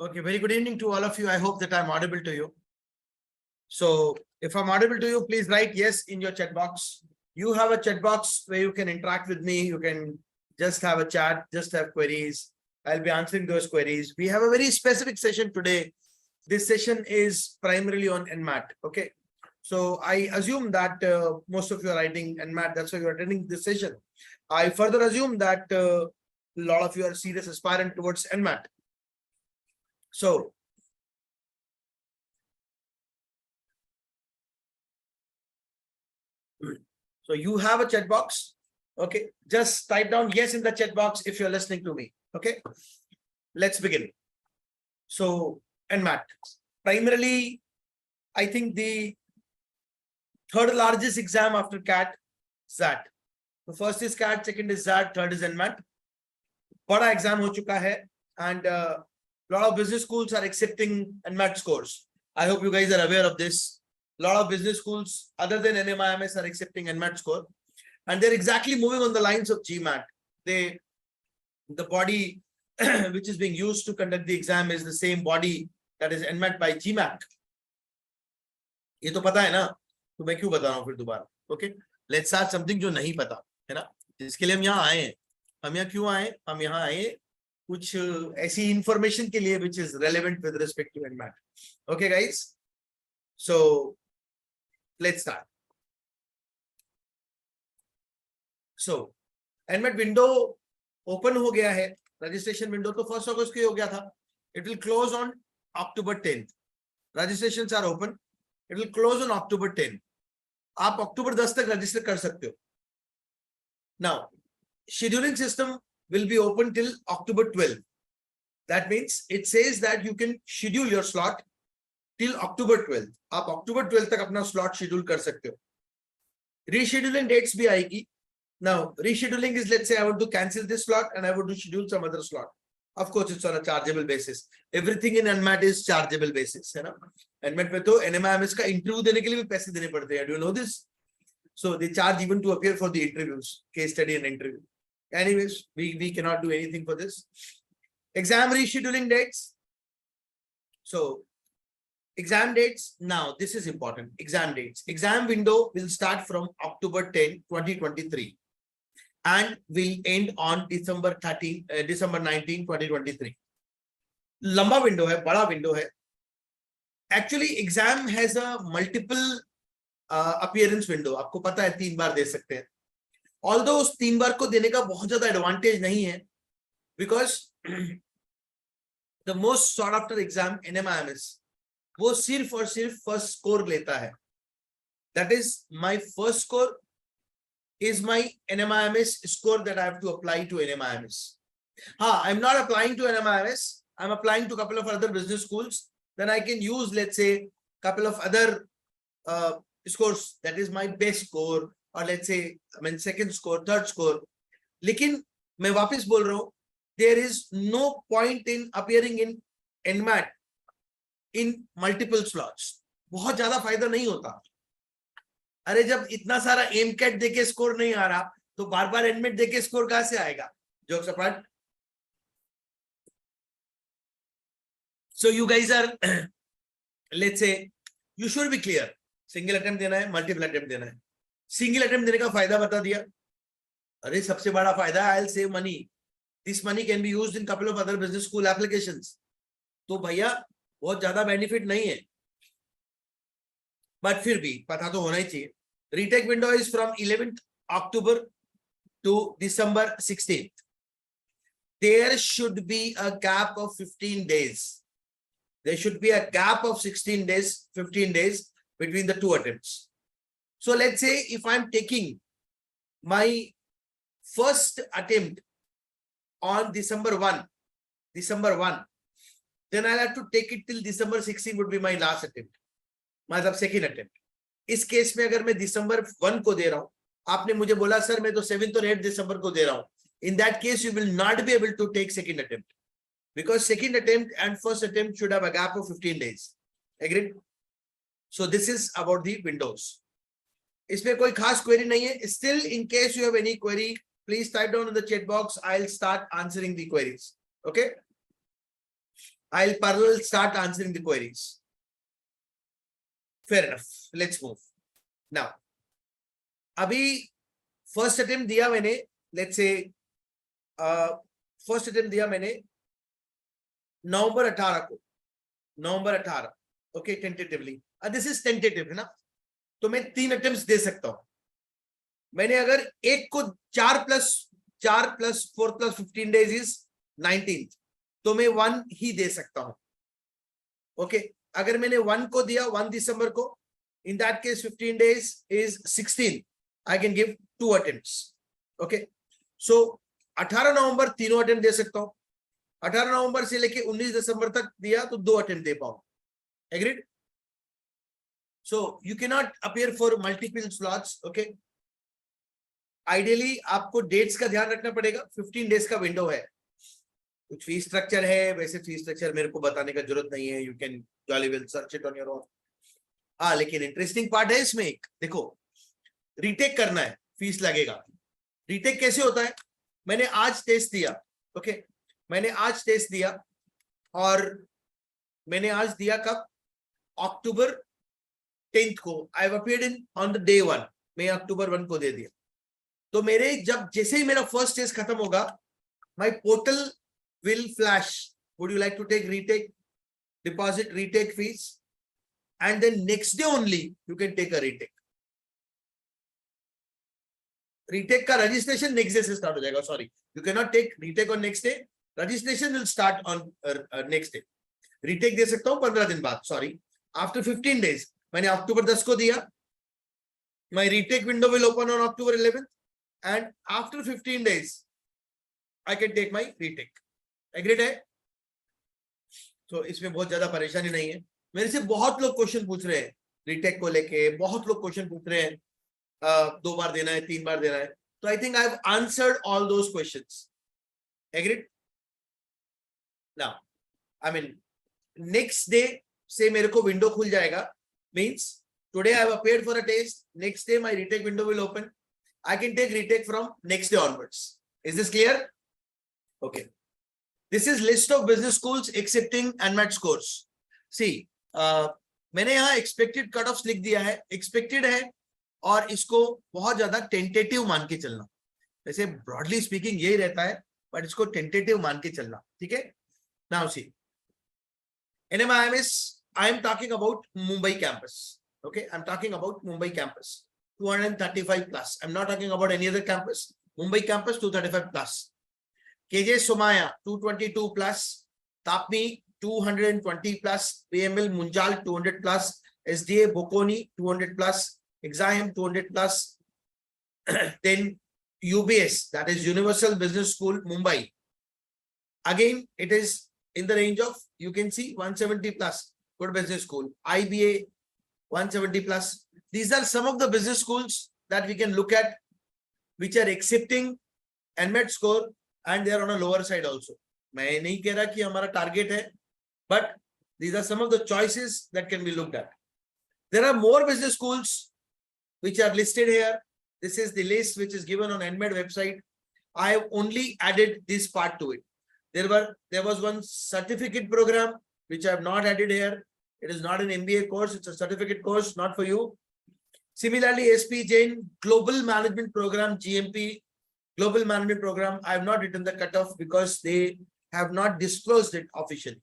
Okay, very good evening to all of you. I hope that I'm audible to you. So if I'm audible to you, please write yes in your chat box. You have a chat box where you can interact with me. You can just have a chat, just have queries. I'll be answering those queries. We have a very specific session today. This session is primarily on NMAT. Okay. So I assume that most of you are writing NMAT. That's why you're attending this session. I further assume that a lot of you are serious aspirant towards NMAT. So you have a chat box. Okay, just type down yes in the chat box if you're listening to me. Okay, let's begin. So NMAT, primarily, I think the third largest exam after CAT, ZAT. The first is CAT, second is ZAT, third is NMAT. बड़ा exam हो चुका है, and a lot of business schools are accepting NMAT scores. I hope you guys are aware of this. A lot of business schools other than NMIMS are accepting NMAT score, and they're exactly moving on the lines of GMAT. The body which is being used to conduct the exam is the same body that is NMAT by GMAT. ये तो पता है ना, तो मैं क्यों बता रहा हूँ फिर दोबारा. Okay, let's start something जो नहीं पता है ना, जिसके लिए हम यहाँ आए हैं. हम यहाँ क्यों आए? हम यहाँ आए कुछ ऐसी इंफॉर्मेशन के लिए which is relevant with respect to NMAT. Okay guys, so let's start. So NMAT window open हो गया है. Registration window तो 1 August को हो गया था. It will close on October 10th. Registrations are open. It will close on October 10th. आप October 10 तक register कर सकते हो. Now, scheduling system will be open till October 12th. That means it says that you can schedule your slot till October 12th. आप October 12th तक अपना slot schedule कर सकते हो. Rescheduling dates भी आएगी. Now, rescheduling is, let's say I want to cancel this slot and I want to schedule some other slot. Of course, it's on a chargeable basis. Everything in NMAT is chargeable basis, है ना? NMAT में तो NMIMS का interview देने के लिए भी पैसे देने पड़ते हैं. Do you know this? So they charge even to appear for the interviews, case study and interview. Anyways, we cannot do anything for this. Exam rescheduling dates. So exam dates. Now this is important. Exam dates. Exam window will start from October 10, 2023 and will end on December 19, 2023. लंबा window है, बड़ा window है. Actually, exam has a multiple appearance window. आपको पता है 3 बार दे सकते हैं. Although उस 3 बार को देने का बहुत ज्यादा advantage नहीं है, because the most sought after exam NMIMS वो सिर्फ और सिर्फ first score लेता है. That is, my first score is my NMIMS score that I have to apply to NMIMS. I'm not applying to NMIMS. I'm applying to a couple of other business schools. Then I can use, let's say, a couple of other scores. That is my best score, or let's say, second score, third score. लेकिन मैं वापस बोल रहा हूँ, there is no point in appearing in NMAT in multiple slots. बहुत ज्यादा फायदा नहीं होता. अरे जब इतना सारा एमकेट देके स्कोर नहीं आ रहा, तो बार बार एडमिट देके स्कोर कहां से आएगा? Jokes apart. So you guys are, let's say, you should be clear. Single attempt देना है, multiple attempt देना है. Single attempt देने का फायदा बता दिया. अरे सबसे बड़ा फायदा, I'll save money. This money can be used in couple of other business school applications. तो भैया बहुत ज्यादा बेनिफिट नहीं है, but फिर भी पता तो होना ही चाहिए. Retake window is from 11th October to December 16th. There should be a gap of 15 days. There should be a gap of 16 days, 15 days between the 2 attempts. So let's say if I'm taking my first attempt on December 1, then I'll have to take it till December 16 would be my last attempt. मतलब second attempt. इस case में अगर मैं December 1 को दे रहा हूं, आपने मुझे बोला सर मैं तो 7th और 8th December को दे रहा हूं. In that case, you will not be able to take second attempt, because second attempt and first attempt should have a gap of 15 days. Agreed? So this is about the windows. इसमें कोई खास query नहीं है. Still, in case you have any query, please type down in the chat box. I'll start answering the queries. Okay. I'll parallel start answering the queries. Fair enough. Let's move. Now, अभी first attempt दिया मैंने, let's say first attempt दिया मैंने नवंबर 18 को, नवंबर 18, okay, tentatively. This is tentative है ना, तो मैं 3 अटेम्प्ट्स दे सकता हूं. मैंने अगर एक को 4 प्लस 4 प्लस 15 डेज इज 19, तो मैं 1 ही दे सकता हूं. ओके, अगर मैंने 1 को दिया 1 दिसंबर को, in that case 15 days is 16, I can give 2 attempts. Okay, so 18 नवंबर तीनों अटेम्प्ट दे सकता हूं. 18 नवंबर से लेके 19 दिसंबर तक दिया तो 2 अटेम्प्ट दे पाऊं. Agreed? So you cannot appear for multiple slots. Okay, ideally आपको डेट्स का ध्यान रखना पड़ेगा. 15 डेज का विंडो है. कुछ फीस स्ट्रक्चर है, वैसे फीस स्ट्रक्चर मेरे को बताने का जरूरत नहीं है. You can jolly well search it on your own. हाँ, लेकिन इंटरेस्टिंग पार्ट है इसमें एक, देखो, रीटेक करना है, फीस लगेगा. रीटेक कैसे होता है? मैंने आज टेस्ट दिया. ओके, मैंने आज टेस्ट दिया और मैंने आज दिया कब? अक्टूबर 10 को. आई have appeared in on the day 1. मैं अक्टूबर 1 को दे दिया. तो मेरे जब जैसे ही मेरा फर्स्ट टेस्ट खत्म होगा, my portal will flash, would you like to take retake, deposit retake fees, and then next day only you can take a retake. Retake का registration next day से start हो जाएगा. Sorry, you cannot take retake on next day. Registration will start on next day. Retake दे सकता हूँ 15 दिन बाद. Sorry, after 15 days. मैंने अक्टूबर 10 को दिया. My retake window will open on October 11th, and after 15 days I can take my retake. Agreed है? तो इसमें बहुत ज्यादा परेशानी नहीं है. मेरे से बहुत लोग क्वेश्चन पूछ रहे हैं रीटेक को लेके. बहुत लोग क्वेश्चन पूछ रहे हैं 2 बार देना है, 3 बार देना है. तो I think I have answered all those questions. Agreed? Now I mean next day से मेरे को विंडो खुल जाएगा. Means today I have appeared for a test, next day my retake window will open. I can take retake from next day onwards. Is this clear? Okay, this is list of business schools accepting NMAT scores. See, मैंने यहाँ expected cut off लिख दिया है. Expected है और इसको बहुत ज्यादा टेंटेटिव मान के चलना. वैसे ब्रॉडली स्पीकिंग यही रहता है, बट इसको टेंटेटिव मान के चलना. ठीक है? Now see, NMIMS, I am talking about Mumbai campus. Okay, I'm talking about Mumbai campus. 235 plus. I'm not talking about any other campus. Mumbai campus 235 plus. KJ Somaya 222 plus. Tapmi 220 plus, PML Munjal 200 plus, SDA Bokoni 200 plus, Exam 200 plus, then UBS, that is Universal Business School Mumbai. Again, it is in the range of, you can see 170 plus, good business school. IBA 170 plus. These are some of the business schools that we can look at, which are accepting NMAT score, and they are on a lower side also. मैं नहीं कह रहा कि हमारा target है, but these are some of the choices that can be looked at. There are more business schools which are listed here. This is the list which is given on NMAT website. I have only added this part to it. There was one certificate program which I have not added here. It is not an MBA course, it's a certificate course, not for you. Similarly, SP Jain Global Management Program, GMP Global Management Program, I have not written the cutoff because they have not disclosed it officially.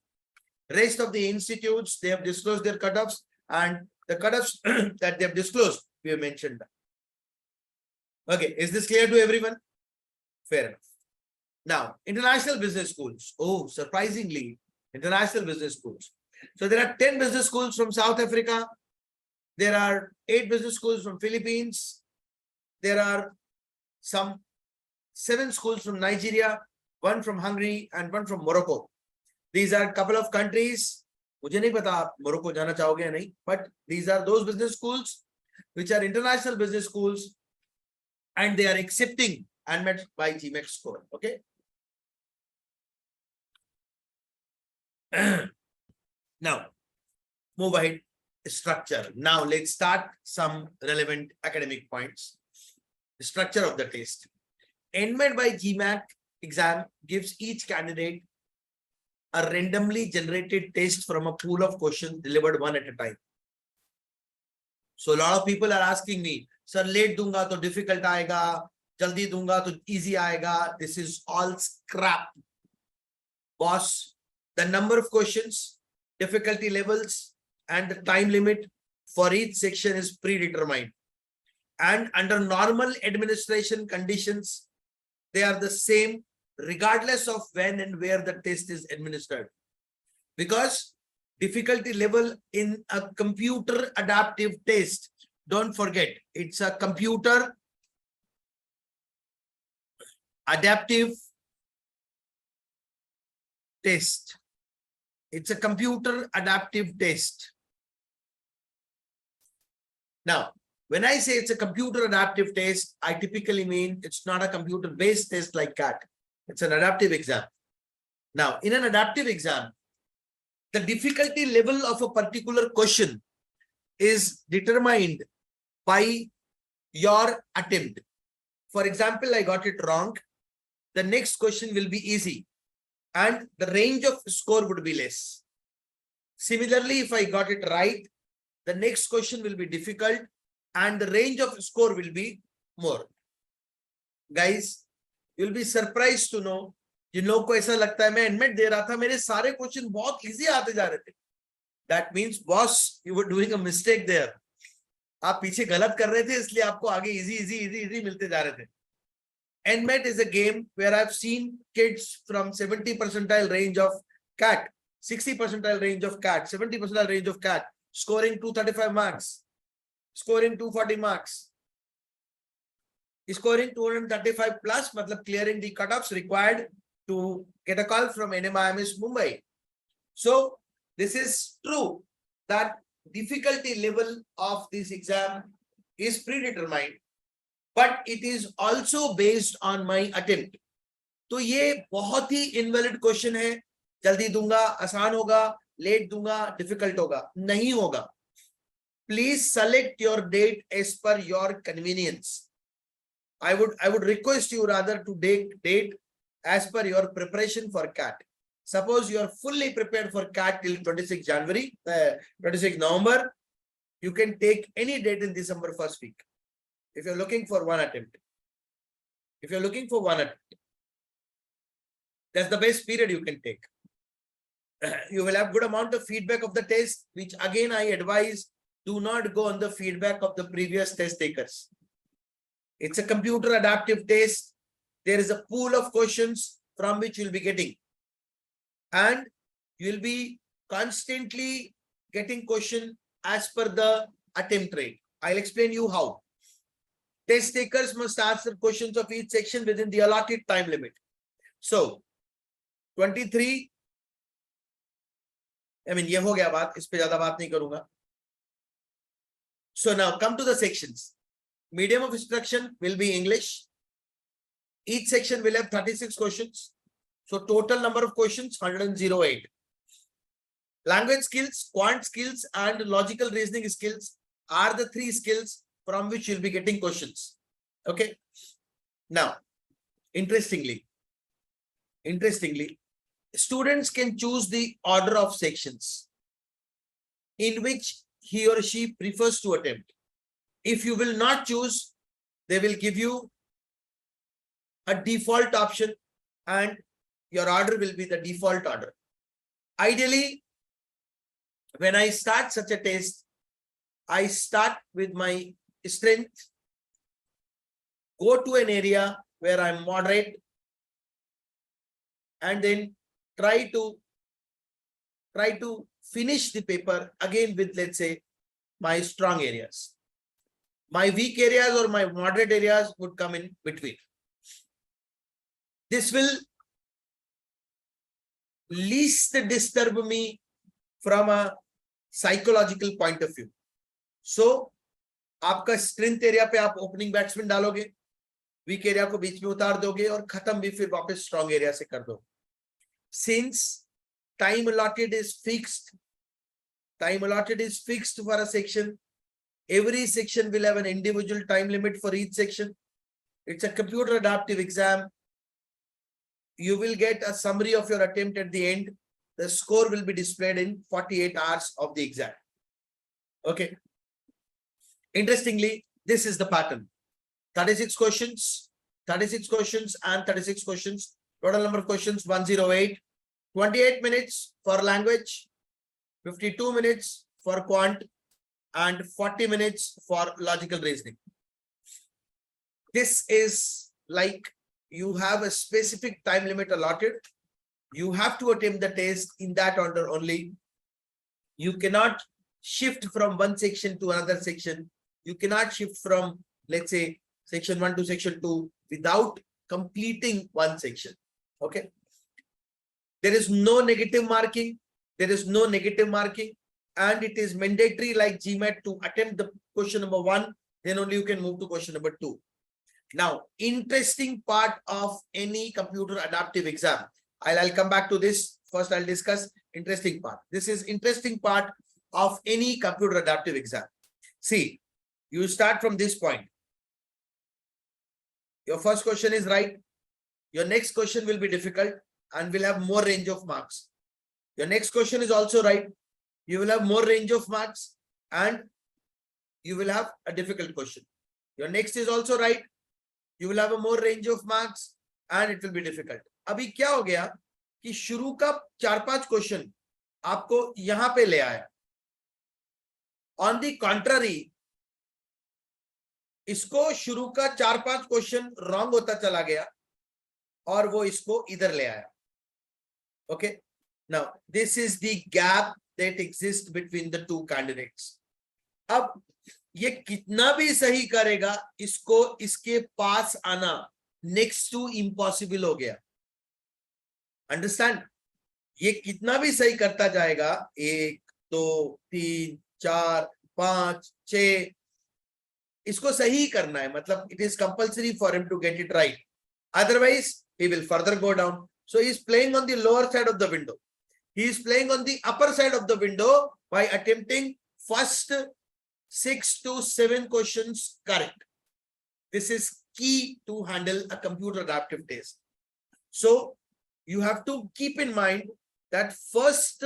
Rest of the institutes, they have disclosed their cutoffs, and the cutoffs that they have disclosed, we have mentioned that. Okay, is this clear to everyone? Fair enough. Now, international business schools. Oh, surprisingly, international business schools. So there are 10 business schools from South Africa. There are 8 business schools from Philippines. There are some 7 schools from Nigeria, 1 from Hungary, and 1 from Morocco. These are a couple of countries. मुझे नहीं पता आप Morocco जाना चाहोगे या नहीं, but these are those business schools which are international business schools, and they are accepting NMAT by GMAT score. Okay. Now, move ahead. Structure. Now let's start some relevant academic points. The structure of the test. NMAT by GMAT exam gives each candidate a randomly generated test from a pool of questions delivered one at a time. So a lot of people are asking me, sir, late दूंगा तो difficult आएगा, जल्दी दूंगा तो easy आएगा. This is all scrap. Boss, the number of questions, difficulty levels, and the time limit for each section is predetermined. And under normal administration conditions, they are the same regardless of when and where the test is administered. Because difficulty level in a computer adaptive test, don't forget, it's a computer adaptive test. It's a computer adaptive test. Now, when I say it's a computer adaptive test, I typically mean it's not a computer-based test like CAT. It's an adaptive exam. Now, in an adaptive exam, the difficulty level of a particular question is determined by your attempt. For example, I got it wrong. The next question will be easy and the range of score would be less. Similarly, if I got it right, the next question will be difficult and the range of score will be more. Guys, you'll be surprised to know, जिन लोगों को ऐसा लगता है मैं admit दे रहा था, मेरे सारे क्वेश्चन बहुत इजी आते जा रहे थे. That means, boss, you were doing a mistake there. आप पीछे गलत कर रहे थे, इसलिए आपको आगे easy मिलते जा रहे थे. NMAT is a game where I've seen kids from 70 percentile range of CAT, 60 percentile range of CAT, 70 percentile range of CAT, scoring 235 marks, scoring 240 marks, scoring 235 plus, matlab clearing the cutoffs required to get a call from NMIMS Mumbai. So this is true that difficulty level of this exam is predetermined, but it is also based on my attempt. तो ये बहुत ही invalid question है. जल्दी दूंगा, आसान होगा, late दूंगा, difficult होगा. नहीं होगा. Please select your date as per your convenience. I would request you rather to take date as per your preparation for CAT. Suppose you are fully prepared for CAT till 26 January, 26 November, you can take any date in December first week. If you're looking for one attempt, that's the best period you can take. You will have good amount of feedback of the test, which again I advise, do not go on the feedback of the previous test takers. It's a computer adaptive test. There is a pool of questions from which you'll be getting. And you'll be constantly getting question as per the attempt rate. I'll explain you how. Test takers must answer questions of each section within the allotted time limit. So, 23, ये हो गया बात, इस पे ज्यादा बात नहीं करूंगा. So now come to the sections. Medium of instruction will be English. Each section will have 36 questions. So total number of questions 108. Language skills, quant skills, and logical reasoning skills are the three skills from which you'll be getting questions. Okay. Now, interestingly, students can choose the order of sections in which he or she prefers to attempt. If you will not choose, they will give you a default option and your order will be the default order. Ideally, when I start such a test, I start with my strength, go to an area where I'm moderate, and then try to finish the paper again with, let's say, my strong areas. My weak areas or my moderate areas would come in between. This will least disturb me from a psychological point of view. So, आपका strength area पे आप opening batsman डालोगे, weak area को बीच में उतार दोगे और खत्म भी फिर वापस strong area से कर दो. Since time allotted is fixed for a section, every section will have an individual time limit for each section. It's a computer adaptive exam. You will get a summary of your attempt at the end. the score will be displayed in 48 hours of the exam. Okay. Interestingly, this is the pattern. 36 questions, 36 questions and 36 questions. Total number of questions 108. 28 minutes for language, 52 minutes for quant, and 40 minutes for logical reasoning. This is like you have a specific time limit allotted. You have to attempt the test in that order only. You cannot shift from one section to another section. You cannot shift from, let's say, section 1 to section 2 without completing one section. Okay. There is no negative marking. There is no negative marking. And it is mandatory like GMAT to attempt the question number 1. Then only you can move to question number 2. Now, interesting part of any computer adaptive exam. I'll come back to this. First, I'll discuss interesting part. This is interesting part of any computer adaptive exam. See, you start from this point. Your first question is right. Your next question will be difficult and will have more range of marks. Your next question is also right. You will have more range of marks and you will have a difficult question. Your next is also right. You will have a more range of marks and it will be difficult. अभी क्या हो गया कि शुरू का 4-5 question आपको यहां पे ले आया. ऑन दी कॉन्ट्ररी, इसको शुरू का 4-5 क्वेश्चन रॉन्ग होता चला गया और वो इसको इधर ले आया. Okay, now this is the gap that exists between the two candidates. अब ये कितना भी सही करेगा, इसको इसके पास आना नेक्स्ट टू इम्पॉसिबल हो गया. अंडरस्टैंड? ये कितना भी सही करता जाएगा, 1 2 3 4 5 6, इसको सही करना है. मतलब it is compulsory for him to get it right. Otherwise, he will further go down. So he is playing on the lower side of the window. He is playing on the upper side of the window by attempting first 6 to 7 questions correct. This is key to handle a computer adaptive test. So you have to keep in mind that first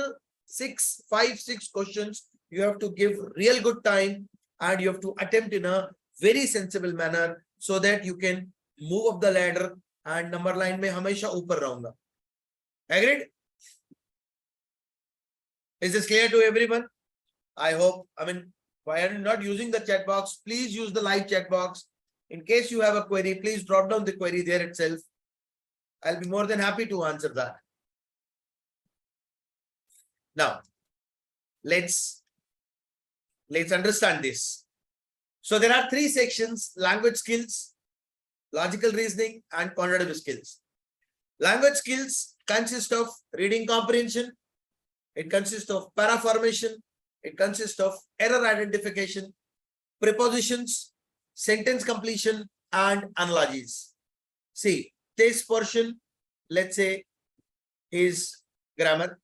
5-6 questions you have to give real good time and you have to attempt in a very sensible manner so that you can move up the ladder and number line में हमेशा ऊपर रहूंगा. Agreed? Is this clear to everyone? I hope. I mean, why are you not using the chat box? Please use the live chat box. In case you have a query, please drop down the query there itself. I'll be more than happy to answer that. Now, let's understand this. So there are 3 sections: language skills, logical reasoning, and quantitative skills. Language skills consist of reading comprehension. It consists of paraformation. It consists of error identification, prepositions, sentence completion, and analogies. See, this portion, let's say, is grammar,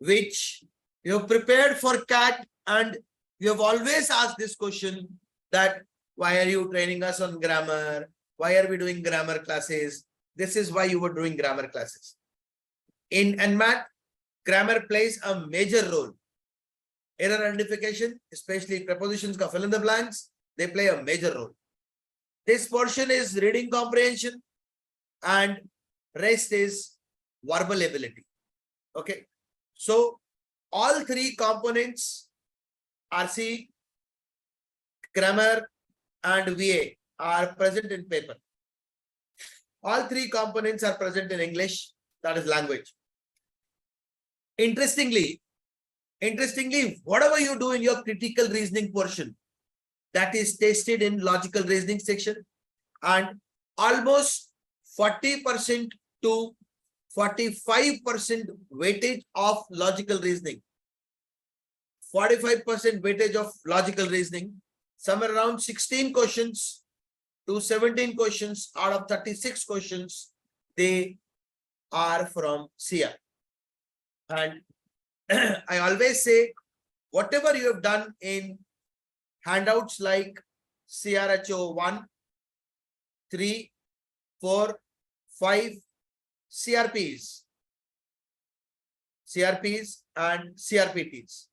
which you have prepared for CAT, and you have always asked this question that why are you training us on grammar? Why are we doing grammar classes? This is why you were doing grammar classes. In NMAT, grammar plays a major role. Error identification, especially prepositions ka fill in the blanks, they play a major role. This portion is reading comprehension and rest is verbal ability. Okay. So all 3 components, RC, grammar, and VA, are present in paper. All 3 components are present in English, that is language. Interestingly, whatever you do in your critical reasoning portion, that is tested in logical reasoning section, and almost 40% to 45% weightage of logical reasoning. 45% weightage of logical reasoning, somewhere around 16 questions to 17 questions out of 36 questions, they are from CR. And I always say, whatever you have done in handouts like CRHO 1, 3, 4, 5, CRPs, CRPs and CRPTs.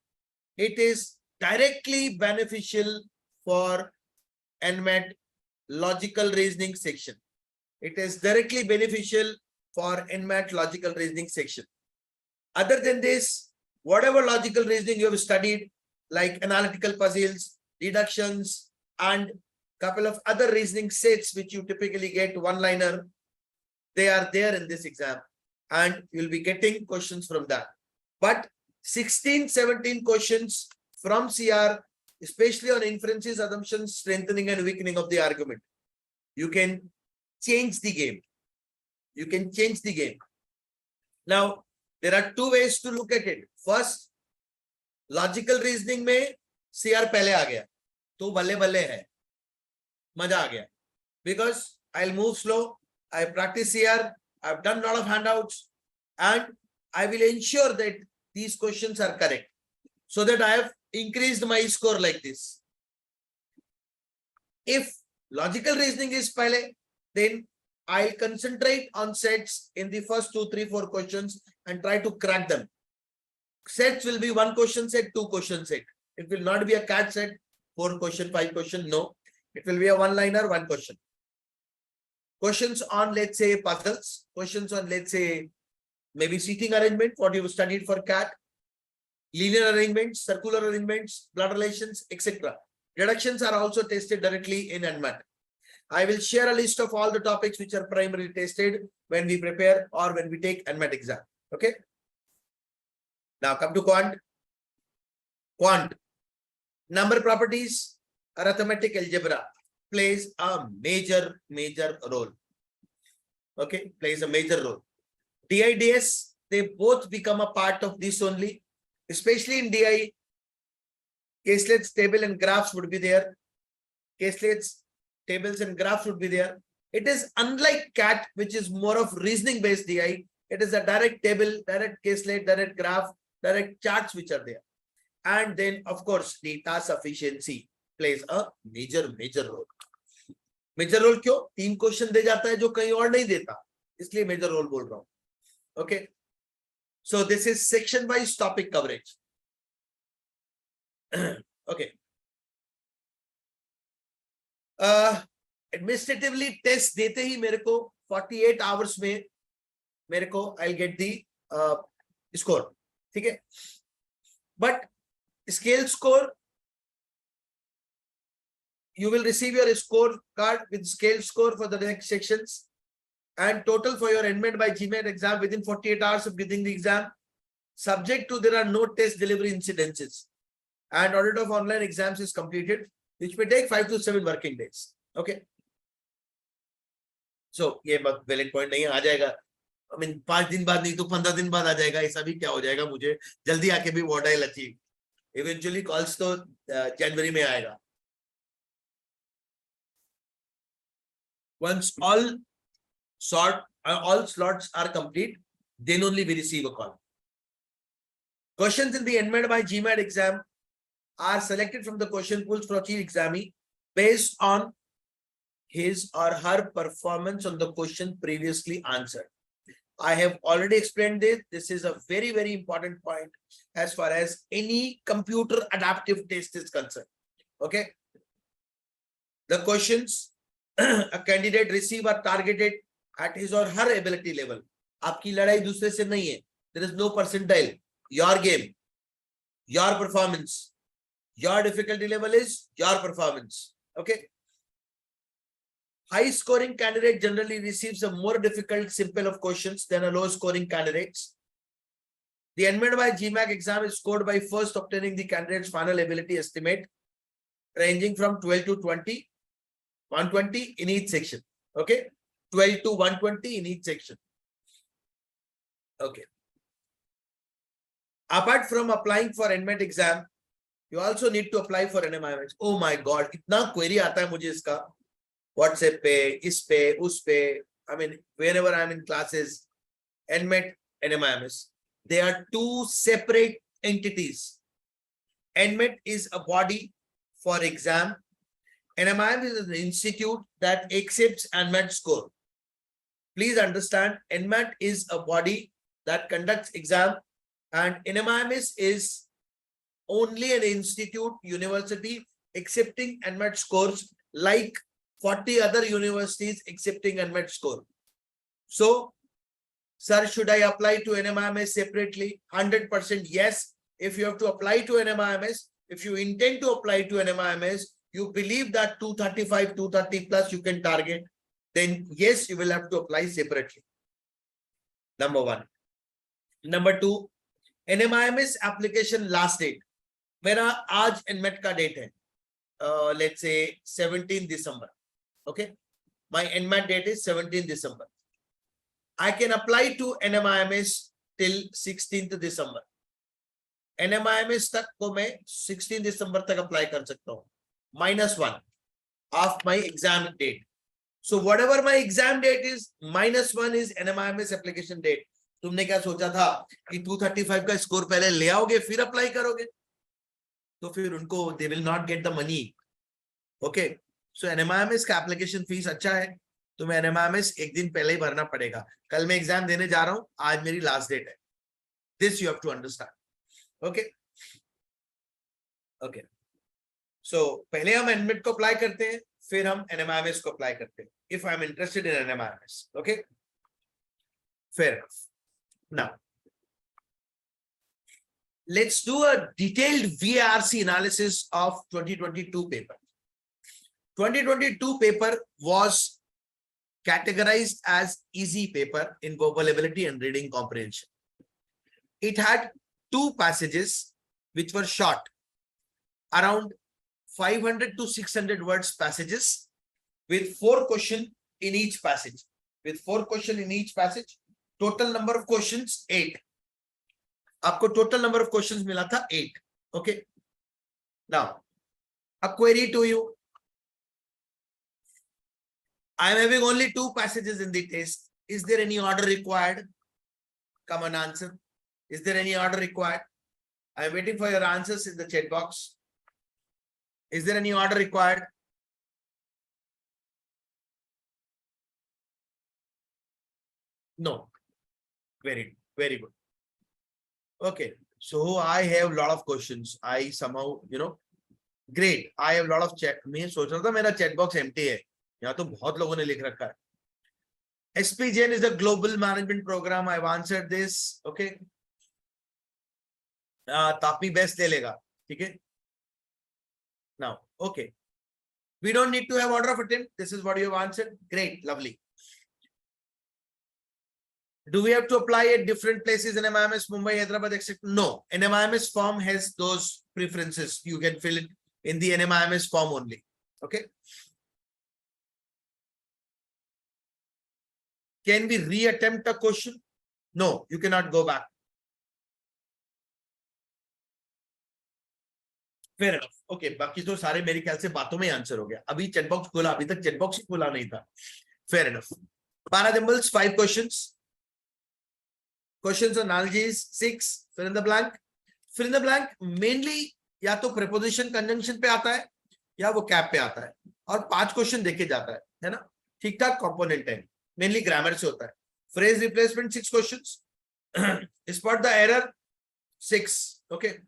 It is directly beneficial for NMAT logical reasoning section. It is directly beneficial for NMAT logical reasoning section. Other than this, whatever logical reasoning you have studied, like analytical puzzles, deductions, and couple of other reasoning sets which you typically get one-liner, they are there in this exam, and you'll be getting questions from that. But 16, 17 questions from CR, especially on inferences, assumptions, strengthening and weakening of the argument. You can change the game. You can change the game. Now, there are two ways to look at it. First, logical reasoning में CR पहले आ गया, तो बल्ले बल्ले है, मजा आ गया. Because I'll move slow, I practice CR, I've done a lot of handouts, and I will ensure that these questions are correct, so that I have increased my score like this. If logical reasoning is pehle, then I'll concentrate on sets in the first 2, 3, 4 questions and try to crack them. Sets will be 1 question set, 2 question set. It will not be a cat set, 4 question, 5 question. No, it will be a one-liner, 1 question. Questions on, let's say, puzzles. Questions on, let's say, maybe seating arrangement, what you studied for cat, linear arrangements, circular arrangements, blood relations, etc. Deductions are also tested directly in NMAT. I will share a list of all the topics which are primarily tested when we prepare or when we take NMAT exam. Okay. Now come to quant. Quant. Number properties, arithmetic algebra plays a major role. Okay, plays a major role. DIDS, they both become a part of this only. Especially in DI, caselets, table and graphs would be there. Caselets, tables and graphs would be there. It is unlike CAT, which is more of reasoning based DI. It is a direct table, direct caselet, direct graph, direct charts which are there. And then of course data sufficiency plays a major role. Major role क्यों? 3 question दे जाता है जो कहीं और नहीं देता, इसलिए major role बोल रहा हूं. Okay, so this is section wise topic coverage. Okay. Administratively test देते ही मेरे को 48 hours में मेरे को I'll get the score. ठीक है? But scale score, you will receive your score card with scale score for the next sections, and total for your NMAT by GMAT exam within 48 hours of getting the exam, subject to there are no test delivery incidences, and audit of online exams is completed, which may take 5 to 7 working days. Okay. So ये valid point नहीं आ जाएगा. I mean 5 दिन बाद नहीं तो 15 दिन बाद आ जाएगा. ऐसा भी क्या हो जाएगा, मुझे जल्दी आके भी what I'll achieve. Eventually calls तो January में आएगा. Once all slots are complete, then only we receive a call. Questions in the NMAT by GMAT exam are selected from the question pools for each examee based on his or her performance on the question previously answered. I have already explained this. This is a very important point as far as any computer adaptive test is concerned. Okay. The questions a candidate receive are targeted at his or her ability level. आपकी लड़ाई दूसरे से नहीं है. There is no percentile. Your game, your performance, your difficulty level is your performance. Okay. High scoring candidate generally receives a more difficult simple of questions than a low scoring candidates. The NMAT by GMAT exam is scored by first obtaining the candidate's final ability estimate ranging from 12 to 20, 120 in each section. Okay. 12 to 120 in each section. Okay. Apart from applying for NMAT exam, you also need to apply for NMAT. Oh my God, इतना query आता है मुझे इसका WhatsApp पे, इस पे, उस पे. I mean, whenever I'm in classes, NMAT, NMIMS, they are two separate entities. NMAT is a body for exam. NMIMS is an institute that accepts NMAT score. Please understand, NMAT is a body that conducts exam. And NMIMS is only an institute, university accepting NMAT scores like 40 other universities accepting NMAT score. So, sir, should I apply to NMIMS separately? 100% yes. If you have to apply to NMIMS, if you intend to apply to NMIMS, you believe that 235, 230 plus you can target, then yes, you will have to apply separately. Number one. Number two, NMIMS application last date. मेरा आज NMAT का date है. Let's say 17 December. Okay. My NMAT date is 17 December. I can apply to NMIMS till 16th December. NMIMS तक को मैं 16 December तक apply कर सकता हूँ. -1 of my exam date. So whatever my exam date is, -1 is NMIMS application date. तुमने क्या सोचा था कि 235 का स्कोर पहले ले आओगे फिर अप्लाई करोगे, तो फिर उनको they will not get the money. Okay. So NMIMS का एप्लीकेशन फीस अच्छा है, तुम्हें NMIMS एक दिन पहले ही भरना पड़ेगा. कल मैं एग्जाम देने जा रहा हूं, आज मेरी लास्ट डेट है. This you have to understand. Okay. Okay. So पहले हम NMAT को अप्लाई करते हैं, फिर हम NMIMS को अप्लाई करते हैं. If I am interested in NMIMS. Okay. Fair enough. Now, let's do a detailed VARC analysis of 2022 paper. 2022 paper was categorized as easy paper in vocabulary and reading comprehension. It had 2 passages which were short, around 500 to 600 words passages with 4 questions in each passage. With 4 questions in each passage, total number of questions 8. आपको total number of questions मिला था 8. Okay. Now, a query to you. I am having only 2 passages in the test. Is there any order required? Come on, answer. Is there any order required? I am waiting for your answers in the chat box. Is there any order required? No. Very good. Okay. So I have a lot of questions. I somehow, great. I have a lot of chat. मैं सोच रहा था मेरा chat box empty है. यहाँ तो बहुत लोगों ने लिख रखा है. SPGN is a global management program. I've answered this. Okay. Tapi best ले लेगा. ठीक है. Now, okay. We don't need to have order of attempt. This is what you have answered. Great. Lovely. Do we have to apply at different places in NMIMS, Mumbai, Hyderabad, etc.? No. NMIMS form has those preferences. You can fill it in the NMIMS form only. Okay. Can we reattempt a question? No, you cannot go back. Fair enough. Okay. बाकी तो सारे मेरे ख्याल से बातों में answer हो गया. अभी चैट बॉक्स खोला, अभी तक चैट बॉक्स ही खोला नहीं था. Fair enough. Paradigms, 5 questions. Questions on analogies, 6. Fill in the blank. Fill in the blank mainly या तो preposition conjunction पे आता है या वो cap पे आता है और 5 क्वेश्चन देके जाता है ना. ठीक ठाक component है. Mainly grammar से होता है. Phrase replacement 6 questions. Spot the error 6. Okay.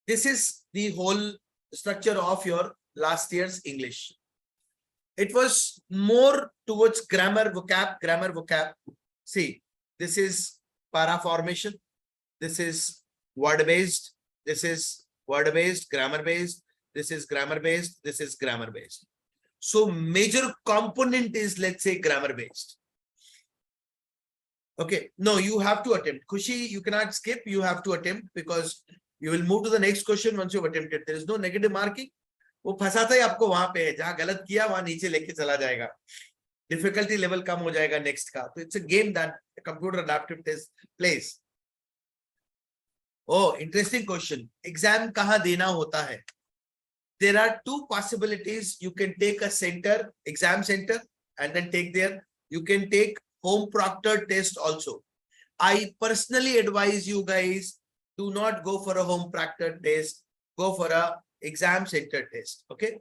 This is the whole structure of your last year's English. It was more towards grammar, vocab. See, this is para formation. This is word-based. This is word-based, grammar-based. This is grammar-based. This is grammar-based. So major component is, let's say, grammar-based. Okay. No, you have to attempt. Khushi, you cannot skip. You have to attempt because you will move to the next question once you've attempted. There is no negative marking. वो फंसाता ही आपको वहां पे है, जहां गलत किया वहां नीचे लेके चला जाएगा. डिफिकल्टी लेवल कम हो जाएगा नेक्स्ट का. तो it's a game that computer adaptive test places. Oh, interesting question. Exam कहां देना होता है? There are 2 possibilities. You can take a center, exam center, and then take there. You can take home proctored test also. I personally advise you guys, do not go for a home proctored test. Go for a exam center test. Okay.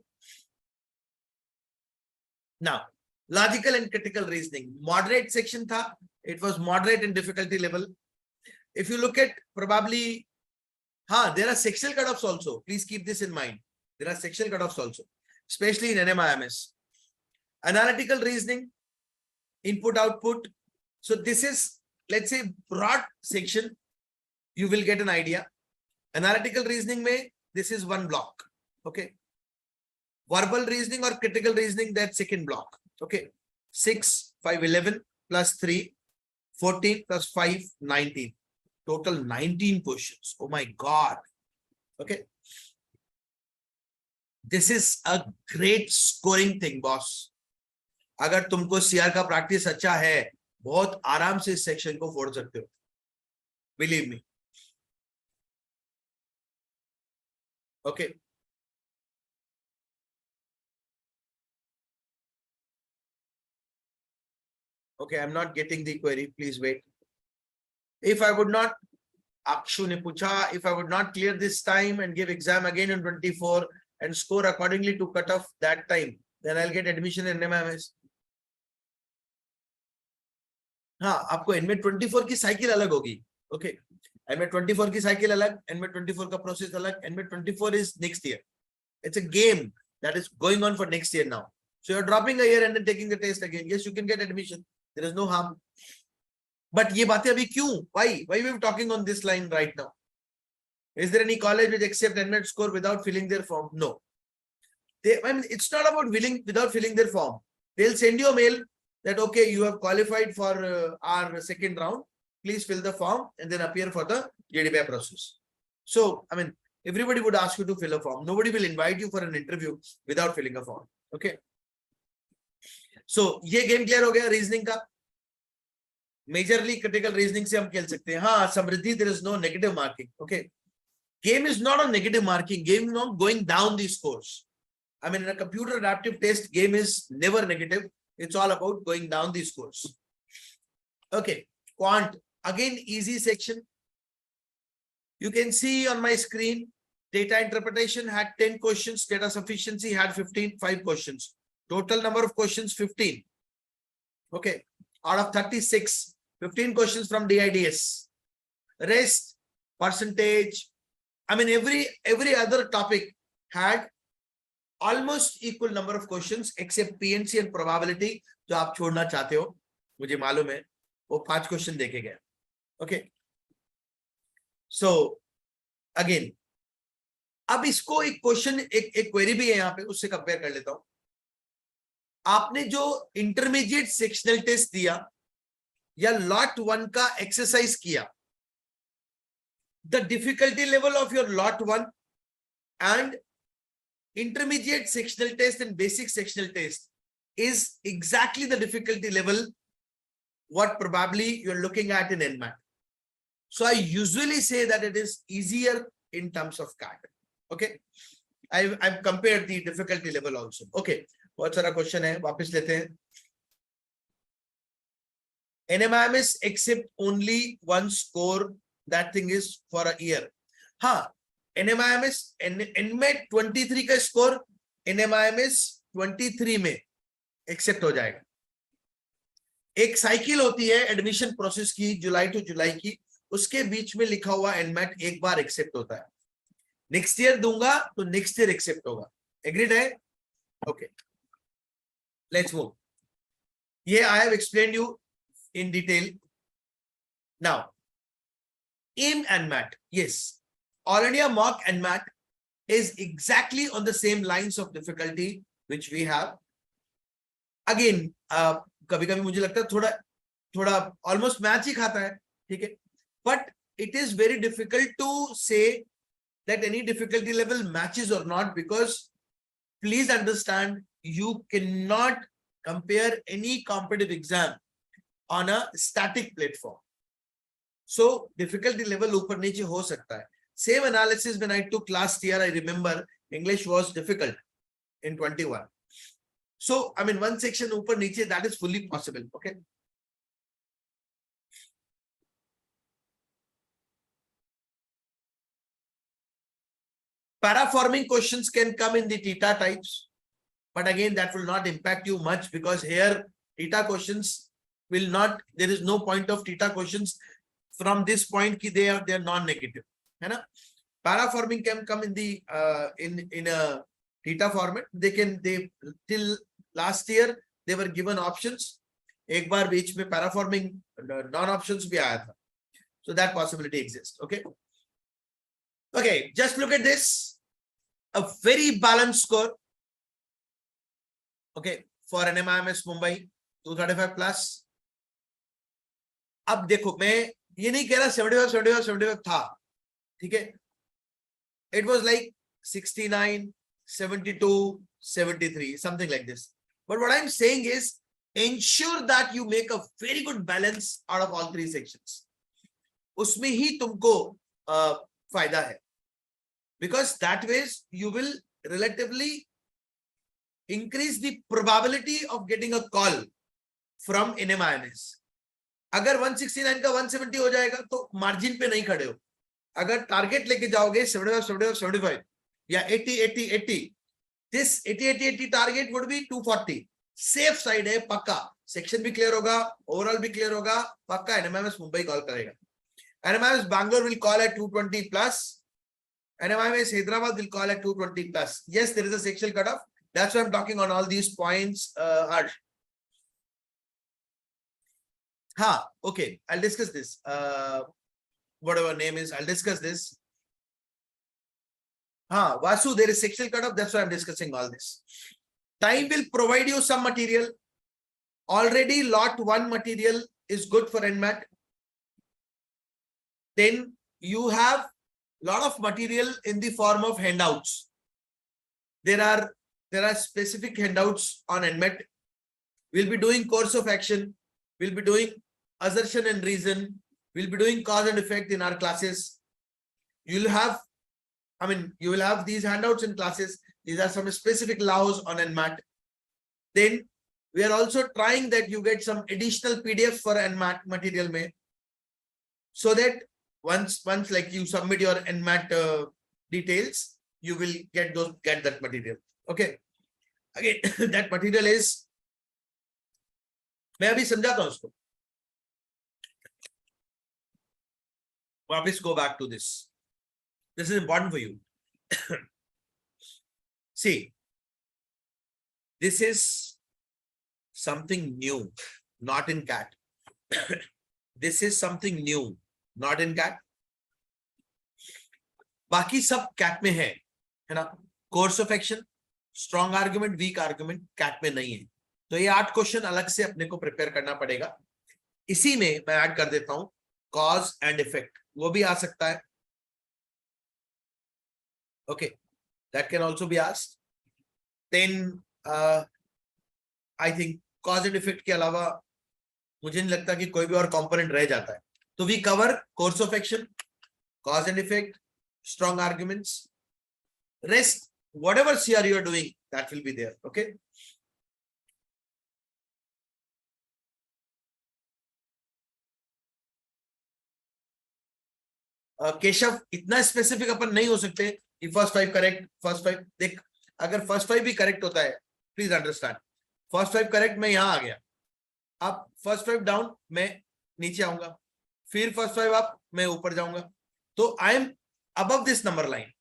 Now, logical and critical reasoning. Moderate section tha. It was moderate in difficulty level. If you look at probably, there are sectional cutoffs also. Please keep this in mind. There are sectional cutoffs also, especially in NMIMS. Analytical reasoning, input output. So this is, let's say, broad section. You will get an idea. Analytical reasoning may, this is one block. Okay. Verbal reasoning or critical reasoning, that second block. Okay. 6, 5, 11 plus 3, 14 plus 5, 19. Total 19 questions. Oh my God. Okay. This is a great scoring thing, boss. अगर तुमको CR का practice अच्छा है, बहुत आराम से इस section को फोड़ सकते हो. Believe me. Okay. Okay, I'm not getting the query. Please wait. If I would not, Akshu ne pucha, if I would not clear this time and give exam again in 24 and score accordingly to cut off that time, then I'll get admission in NMIMS. हाँ, आपको NMAT 24 की cycle अलग होगी. Okay. NMAT 24 की cycle अलग, NMAT 24 का process अलग. NMAT 24 is next year. It's a game that is going on for next year now. So you're dropping a year and then taking the test again. Yes, you can get admission. There is no harm. But ये बातें अभी क्यों? Why we are talking on this line right now? Is there any college which accept NMAT score without filling their form? No. I mean, it's not about without filling their form. They'll send you a mail that, okay, you have qualified for our second round. Please fill the form and then appear for the JDBI process. So, I mean, everybody would ask you to fill a form. Nobody will invite you for an interview without filling a form. Okay. So, ये game clear हो गया reasoning का. Majorly critical reasoning से हम खेल सकते हैं. हाँ, समृद्धि, there is no negative marking. Okay. Game is not a negative marking. Game is not going down the scores. I mean, in a computer adaptive test, game is never negative. It's all about going down the scores. Okay. Quant, again, easy section. You can see on my screen, data interpretation had 10 questions. Data sufficiency had 5 questions. Total number of questions, 15. Okay. Out of 36, 15 questions from DIDS. Rest, percentage. I mean, every other topic had almost equal number of questions except PNC and probability. जो आप छोड़ना चाहते हो, मुझे मालूम है, वो 5 question देखे गए. Okay. So again, अब इसको एक क्वेश्चन, एक क्वेरी भी है यहाँ पे, उससे कंपेयर कर लेता हूं. आपने जो इंटरमीडिएट सेक्शनल टेस्ट दिया या लॉट 1 का एक्सरसाइज किया, the difficulty level of your lot 1 and intermediate sectional test and basic sectional test is exactly the difficulty level what probably you're looking at in NMAT. So I usually say that it is easier in terms of CAT. Okay. I've compared the difficulty level also. Okay. बहुत सारा question है, वापस लेते हैं. NMIMS accept only one score. That thing is for a year. हाँ, NMIMS NMAT 23 का score NMIMS 23 में accept हो जाएगा. एक साइकिल होती है एडमिशन प्रोसेस की, जुलाई टू जुलाई की, उसके बीच में लिखा हुआ NMAT एक बार एक्सेप्ट होता है. नेक्स्ट ईयर दूंगा तो नेक्स्ट ईयर एक्सेप्ट होगा. एग्रीड है? Okay, let's move. ये I have explained you in detail. Now, in NMAT, yes, All India mock NMAT is exactly on the same lines of difficulty which we have. Again, कभी-कभी मुझे लगता है थोड़ा almost match ही खाता है, ठीक है? But it is very difficult to say that any difficulty level matches or not, because please understand, you cannot compare any competitive exam on a static platform. So difficulty level ऊपर नीचे हो सकता है. Same analysis when I took last year, I remember English was difficult in 21. So I mean, one section ऊपर नीचे, that is fully possible. Okay. Paraforming questions can come in the theta types, but again, that will not impact you much, because here theta questions will not, there is no point of theta questions from this point ki they are non-negative. है ना? Paraforming can come in the in a theta format. They till last year they were given options. एक बार बीच में paraforming non options भी आया था. So that possibility exists. Okay. Okay, just look at this. A very balanced score. Okay, for NMIMS Mumbai 235 plus. अब देखो मैं ये नहीं कह रहा 75 था, ठीक है? It was like 69, 72, 73, something like this. But what I'm saying is ensure that you make a very good balance out of all three sections. उसमें ही तुमको फायदा है. Because that ways you will relatively increase the probability of getting a call from NMIMS. अगर 169 का 170 हो जाएगा तो margin पे नहीं खड़े हो. अगर टारगेट लेके जाओगे 75 या 80 this 80 target would be 240. Safe side है, पक्का सेक्शन भी क्लियर होगा, ओवरऑल भी क्लियर होगा, पक्का NMIMS मुंबई कॉल करेगा. NMIMS Bangalore will call at 220 plus. NMIMS Hyderabad will call at 220 plus. Yes, there is a sectional cutoff. That's why I'm talking on all these points. Okay, I'll discuss this. Whatever name is, I'll discuss this. Vasu, there is sectional cutoff. That's why I'm discussing all this. Time will provide you some material. Already lot 1 material is good for NMAT. Then you have lot of material in the form of handouts. There are specific handouts on NMAT. We'll be doing course of action. We'll be doing assertion and reason. We'll be doing cause and effect in our classes. You will have these handouts in classes. These are some specific laws on NMAT. Then we are also trying that you get some additional PDF for NMAT material mein, so that once like you submit your NMAT details, you will get that material. Okay. Again, that material is, मैं अभी समझाता हूं उसको. वापस go back to this. This is important for you. See, this is something new, not in CAT. This is something new, not in CAT. बाकी सब CAT में है ना? Course of action, strong argument, weak argument CAT में नहीं है. तो ये 8 क्वेश्चन अलग से अपने को प्रिपेयर करना पड़ेगा. इसी में मैं ऐड कर देता हूं cause and effect. वो भी आ सकता है. Okay, that can also be asked. Then I think cause and effect के अलावा मुझे नहीं लगता कि कोई भी और कंपोनेंट रह जाता है. तो we cover course of action, cause and effect, strong arguments. Rest, whatever CR you are doing, that will be there. Okay. Keshav, इतना स्पेसिफिक अपन नहीं हो सकते कि फर्स्ट 5 करेक्ट, फर्स्ट 5 देख, अगर फर्स्ट 5 भी करेक्ट होता है, प्लीज अंडरस्टैंड, फर्स्ट 5 करेक्ट मैं यहां आ गया, अब फर्स्ट 5 डाउन मैं नीचे आऊंगा, फिर फर्स्ट 5 अप मैं ऊपर जाऊंगा, तो I am above this number line,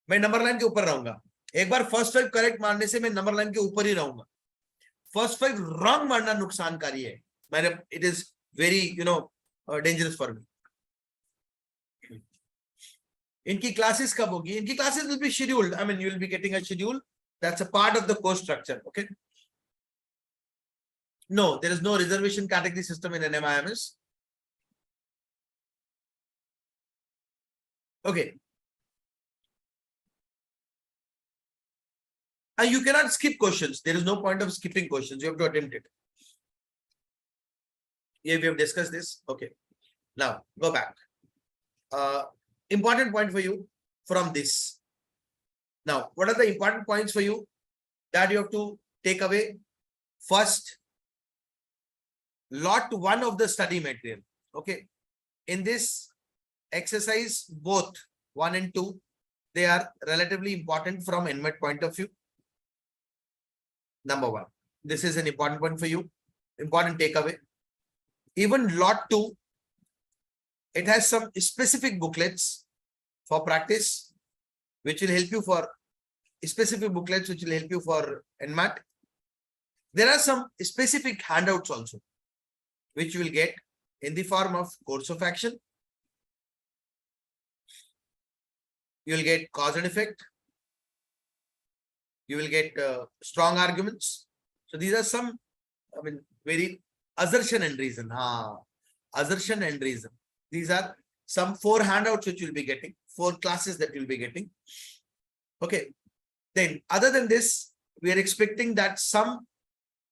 मैं नंबर लाइन के ऊपर रहूंगा. एक बार फर्स्ट 5 करेक्ट मारने से मैं नंबर लाइन के ऊपर ही रहूंगा. फर्स्ट 5 रॉन्ग मारना नुकसानकारी है, मैंने, it is very dangerous for me. इनकी क्लासेस कब होगी? इनकी classes will be scheduled. I mean you will be getting a schedule. That's a part of the course structure. Okay. No, there is no reservation category system in NMIMS. ओके. You cannot skip questions. There is no point of skipping questions. You have to attempt it. Yeah, we have discussed this. Okay. Now go back. Important point for you from this. Now, what are the important points for you that you have to take away? First, lot 1 of the study material. Okay. In this exercise, both 1 and 2, they are relatively important from NMAT point of view. Number 1. This is an important point for you. Important takeaway. Even lot 2, it has some specific booklets for practice, which will help you for specific booklets, which will help you for NMAT. There are some specific handouts also, which you will get in the form of course of action. You will get cause and effect. You will get strong arguments. So these are some, very assertion and reason. Assertion and reason. These are some 4 handouts which you will be getting, 4 classes that you will be getting. Okay. Then other than this, we are expecting that some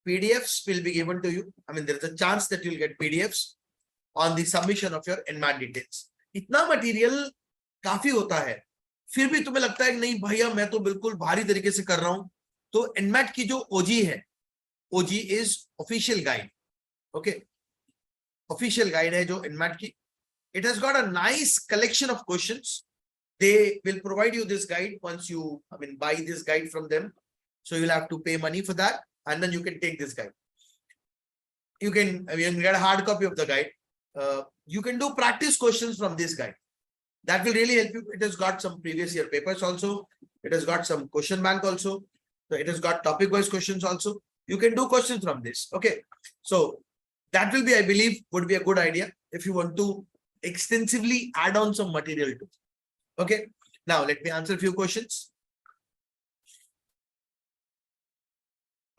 PDFs will be given to you. There is a chance that you will get PDFs on the submission of your NMAT details. इतना material काफी होता है, फिर भी तुम्हें लगता है कि नहीं भैया मैं तो बिल्कुल भारी तरीके से कर रहा हूं, तो NMAT की जो OG है, OG is official guide. Okay, official guide है जो NMAT की. It has got a nice collection of questions. They will provide you this guide once you buy this guide from them. So you'll have to pay money for that, and then you can take this guide. You can get a hard copy of the guide. You can do practice questions from this guide. That will really help you. It has got some previous year papers also. It has got some question bank also. So it has got topic wise questions also. You can do questions from this. Okay. So that will be, I believe, would be a good idea if you want to extensively add on some material to. Okay. Now let me answer a few questions.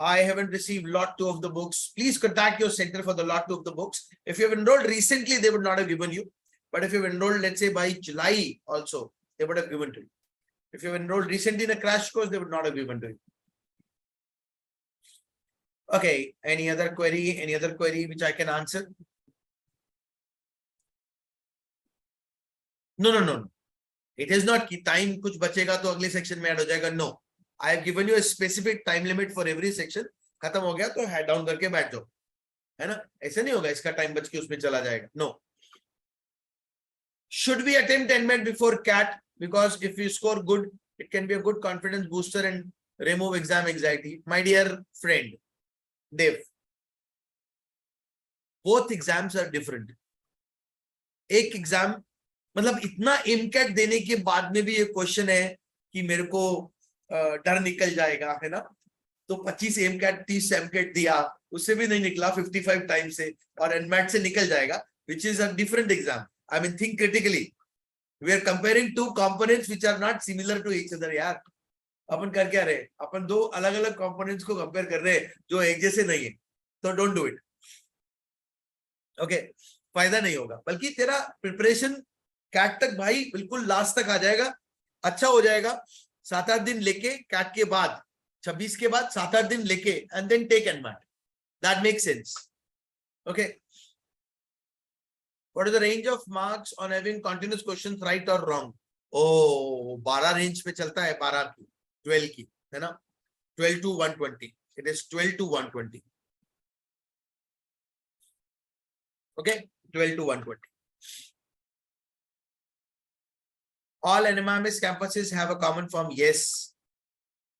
I haven't received lot 2 of the books. Please contact your center for the lot 2 of the books. If you have enrolled recently, they would not have given you. But if you have enrolled, let's say by July also, they would have given to you. If you have enrolled recently in a crash course, they would not have given to you. Okay. Any other query? Any other query which I can answer? No. It is not कि time कुछ बचेगा तो अगले section में add हो जाएगा. No. I have given you a specific time limit for every section. खत्म हो गया तो head down करके बैठ जाओ, है ना? ऐसे नहीं होगा इसका time बच के उसमें चला जाएगा. No. Should we attempt NMAT before CAT? Because if you score good, it can be a good confidence booster and remove exam anxiety. My dear friend, Dev, both exams are different. एक exam मतलब इतना MCAT देने के बाद में भी ये question है कि मेरे को डर निकल जाएगा, है ना? तो 25 MCAT 30 MCAT दिया, उससे भी नहीं निकला 55 टाइम से, और NMAT से निकल जाएगा, which is a different exam. Think critically. We are comparing 2 components which are not similar to each other. यार अपन कर क्या रहे? अपन 2 अलग अलग components को कंपेयर कर रहे हैं जो एक जैसे नहीं है. तो don't do it. Okay, फायदा नहीं होगा, बल्कि तेरा प्रिपरेशन कैट तक भाई बिल्कुल लास्ट तक आ जाएगा, अच्छा हो जाएगा. 7-8 दिन लेके कैट के बाद 26 के बाद 7-8 दिन लेके and then take NMAT. That makes sense. Okay. What is the range of marks on having continuous questions right or wrong? Oh, 12 range पे चलता है, 12 की 12 की, है ना? 12 to 120. It is 12 to 120. Okay, 12 to 120. All NMAS campuses have a common form. Yes.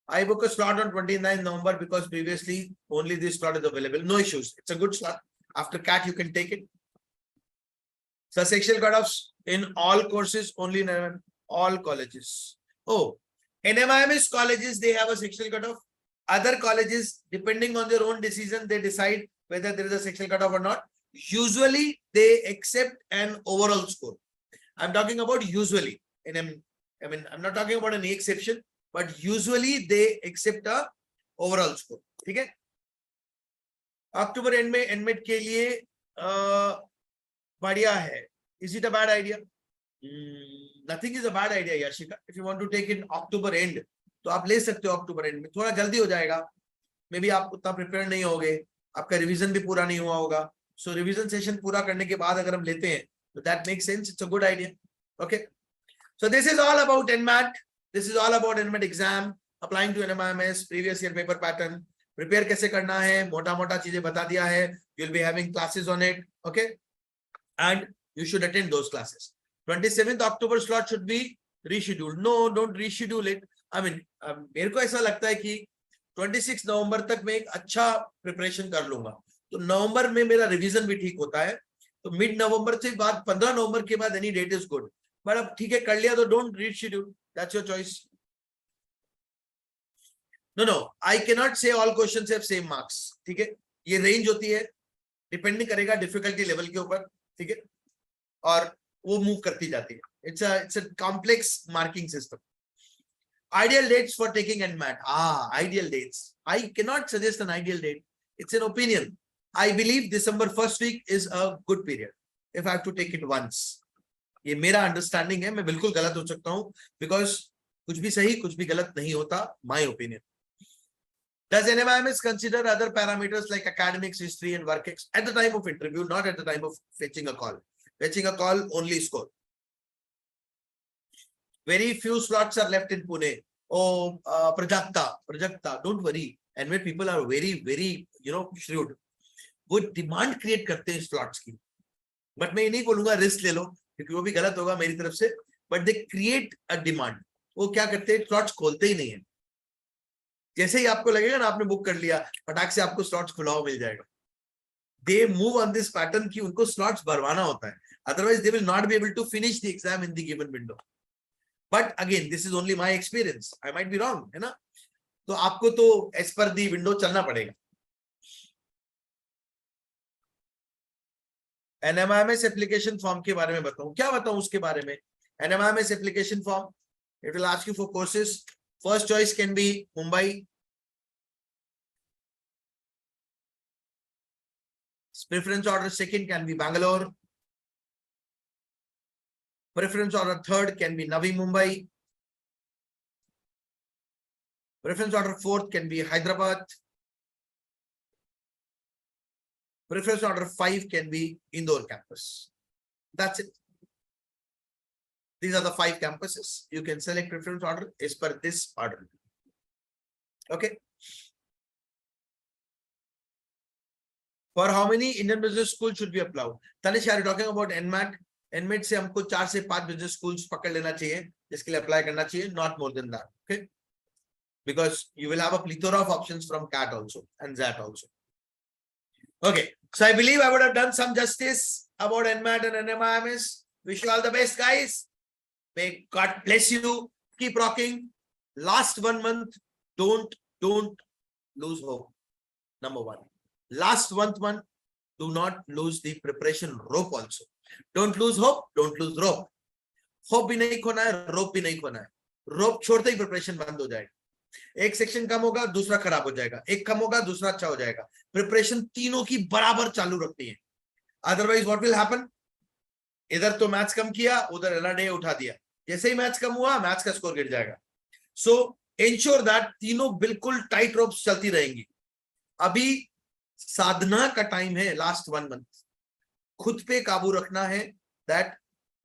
I book a slot on 29 November because previously only this slot is available. No issues. It's a good slot. After CAT, you can take it. So sectional cutoffs in all courses, only in all colleges. Oh, NMIMS colleges, they have a sectional cutoff. Other colleges, depending on their own decision, they decide whether there is a sectional cutoff or not. Usually, they accept an overall score. I'm talking about usually. I'm not talking about any exception, but usually they accept a overall score. Okay? October end में NMAT के लिए बढ़िया है. Is it a bad idea? Nothing is a bad idea, Yashika. If you want to take in October end, तो आप ले सकते हो October end में. थोड़ा जल्दी हो जाएगा. Maybe आप उतना प्रिपेयर नहीं होगे, आपका रिवीजन भी पूरा नहीं हुआ होगा. So रिवीजन सेशन पूरा करने के बाद अगर हम लेते हैं, तो that makes sense. It's a good idea. Okay. So this is all about NMAT. This is all about NMAT exam, applying to NMIMS, previous year paper pattern. Prepare कैसे करना है, मोटा-मोटा चीजें बता दिया है. You'll be having classes on it. Okay. And you should attend those classes. 27th October slot should be rescheduled. No, don't reschedule it. मेरे को ऐसा लगता है कि 26 नवंबर तक मैं एक अच्छा प्रिपरेशन कर लूंगा. तो नवंबर में मेरा रिवीजन भी ठीक होता है, तो मिड नवंबर से बाद 15 नवंबर के बाद any date is good. But अब ठीक है कर लिया तो don't read schedule, that's your choice. No I can not say all questions have same marks, ठीक है, ये रेंज होती है, डिपेंडिंग करेगा डिफिकल्टी लेवल के ऊपर, ठीक है, और वो मूव करती जाती है। It's a complex marking system. Ideal dates for taking NMAT. Ideal dates. I cannot suggest an ideal date. It's an opinion. I believe December first week is a good period if I have to take it once. ये मेरा understanding है, मैं बिल्कुल गलत हो सकता हूँ, because कुछ भी सही कुछ भी गलत नहीं होता, my opinion. Does NMAT consider other parameters like academics, history, and work at the time of interview, not at the time of fetching a call? Fetching a call, only score. Very few slots are left in Pune. Oh, Prajakta, don't worry. NMAT people are very shrewd. वो demand create करते हैं slots की, but मैं ये नहीं बोलूंगा risk ले लो, क्योंकि वो भी गलत होगा मेरी तरफ से, but they create a demand. वो क्या करते हैं, स्लॉट्स खोलते ही नहीं है। जैसे ही आपको लगेगा ना आपने बुक कर लिया, फटाक से आपको स्लॉट्स खुला हुआ मिल जाएगा। They move on this pattern कि उनको स्लॉट्स भरवाना होता है, otherwise they will not be able to finish the exam in the given window. But again this is only my experience, I might be wrong, है ना, तो आपको तो एज पर दी विंडो चलना पड़ेगा। NMAT एप्लीकेशन फॉर्म के बारे में बताऊं, क्या बताऊं उसके बारे में? NMAT application form, it will ask you for courses. First choice can be Mumbai, preference order second can be Bangalore, preference order third can be Navi Mumbai, preference order fourth can be Hyderabad, preference order 5 can be Indore campus. That's it. These are the 5 campuses. You can select preference order as per this order. Okay. For how many Indian business schools should be applied? Tanish, are you talking about NMAT? NMAT से हमको 4 से 5 business schools पकड़ लेना चाहिए, जिसके लिए apply करना चाहिए, not more than that. Okay. Because you will have a plethora of options from CAT also and ZAT also. Okay. So I believe I would have done some justice about NMAT and NMIMS. Wish you all the best, guys. May God bless you. Keep rocking. Last 1 month, don't lose hope. Number 1. Last 1 month, do not lose the preparation rope also. Don't lose hope, don't lose rope. Hope भी नहीं खोना है, rope भी नहीं खोना है. Rope छोड़ते ही preparation बंद हो जाएगा. एक सेक्शन कम होगा, दूसरा खराब हो जाएगा. एक कम होगा, दूसरा अच्छा हो जाएगा. Preparation तीनों की बराबर चालू रखनी है. Otherwise, what will happen? इधर तो मैथ्स कम किया, उधर LRD उठा दिया. जैसे ही मैथ्स कम हुआ, मैथ्स का स्कोर गिर जाएगा. So ensure that तीनों बिल्कुल टाइट रोप्स चलती रहेंगी. अभी साधना का टाइम है, लास्ट 1 मंथ. खुद पे काबू रखना है, that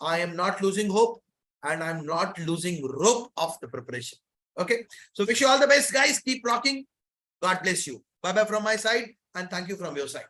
I am not losing hope and I'm not losing rope of the preparation. Okay, so wish you all the best, guys. Keep rocking. God bless you. Bye bye from my side and thank you from your side.